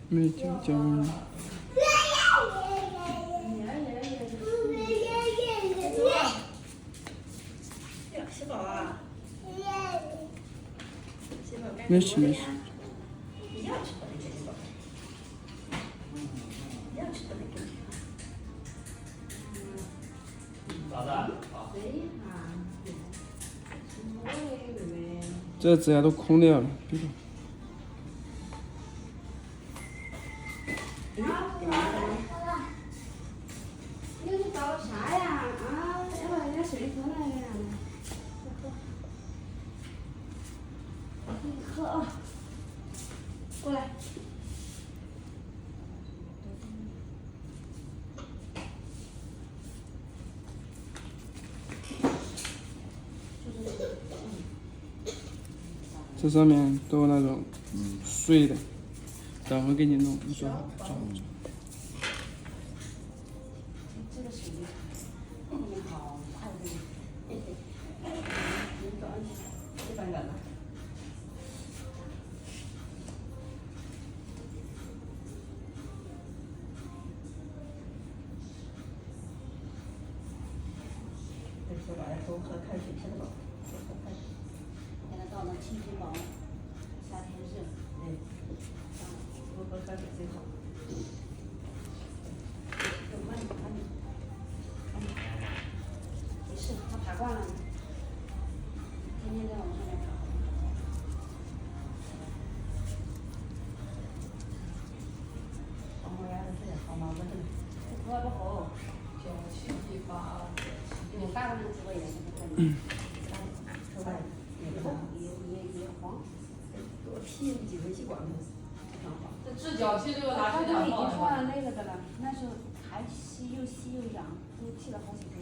没就叫。吃饱啊？没事没事。一样吃不能给你饱，一样吃不能给你。咋的？这指甲都空掉了，别动。你搞啥呀？啊，要把人家水喝了呀？喝啊！过来。这上面都有那种碎的，等会儿给你弄，你抓好抓好。这个水后面好快的。你早上一般干的。对，说白了，多喝开水，吃得饱，多喝开水。给它倒到气皮薄，夏天热。对，多喝开水最好。没事，他爬惯了。天天在往上面爬。黄花鸭子是好毛子的，头发不好，脚气皮发，我大部分直播也是不可能。头发也黄，也黄。多剃几根细管子，挺好。这治脚气这个拿他都已经水两泡是吧？换了那个的了，那时候还细又痒，都剃了好几根。